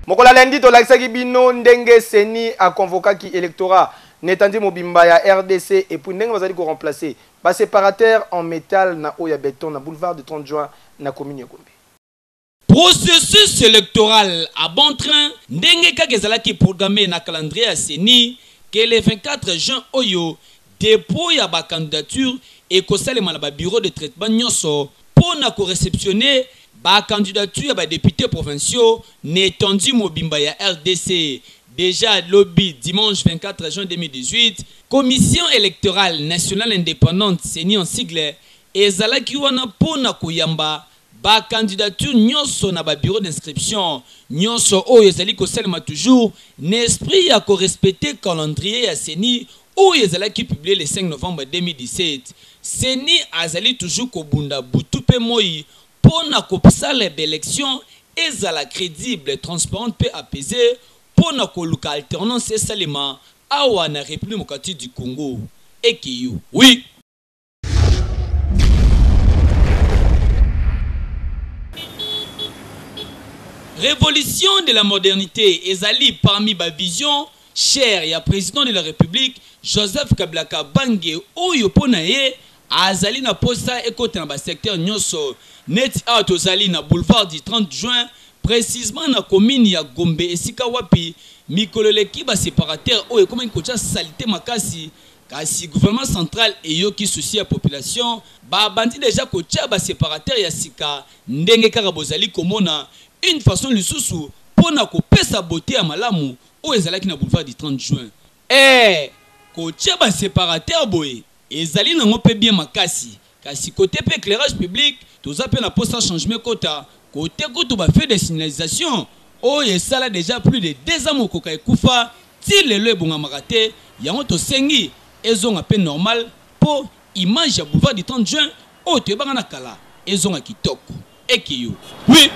Mokola lundi to laksaki bino ndenge seni a convoqué qui électorat Netandi Mobimba ya RDC et pour ndenge bazali ko remplacer ba séparateur en métal na oya béton na boulevard de 30 juin na commune ya Gombe. Processus électoral à bon train ndenge kakezala ki programmé na calendrier ya seni que le 24 juin oyo dépôt ya ba candidature et ko salema na ba bureau de traitement nyonso pour na ko réceptionner ba candidature ya ba députés provinciaux Netandi Mobimba ya RDC. Déjà lobby dimanche 24 juin 2018, Commission électorale nationale indépendante seni en sigle ezalaki wana pona koyamba ba candidature nyonso na ba bureau d'inscription nyonso oyo ezali ko salema toujours n'esprit ya ko respecter calendrier ya seni oyo ezalaki publié le 5 novembre 2017. Seni azali toujours ko bunda butu pe moi pona ko sala l'élection ezala crédible, transparente pe apaisée pour na koluka alternance et salima awa na République démocratique du Congo et Kiyu. Oui. Révolution de la modernité ezali parmi ba vision chère ya président de la République Joseph Kabila Kabange oyo pona ye azali na posa ekote na ba secteur nyonso net out ozali na boulevard du 30 juin précisément na commune ya Gombe esika wapi mikolo leki ba séparateur oyo comme kocha salité makasi kasi gouvernement central eyoki souci ya population ba bandi déjà kocha ba séparateur ya sika ndenge kaka bozali komona une façon lisusu pona ko pesa beauté ya malamu oyo ezalaki na boulevard du 30 juin kocha ba séparateur boye ezali nango pe bien makasi kasi côté pe éclairage public toza pe na poste changement kota côté kutu ba fait des signalisations oh ça là déjà plus de 2 ans mokoka ekufa ti lelo ebonga makate yango to sengi ezonga pe normal pour image ya boulevard du 30 juin oh to ebanga na kala ezonga kitoko ekiyo oui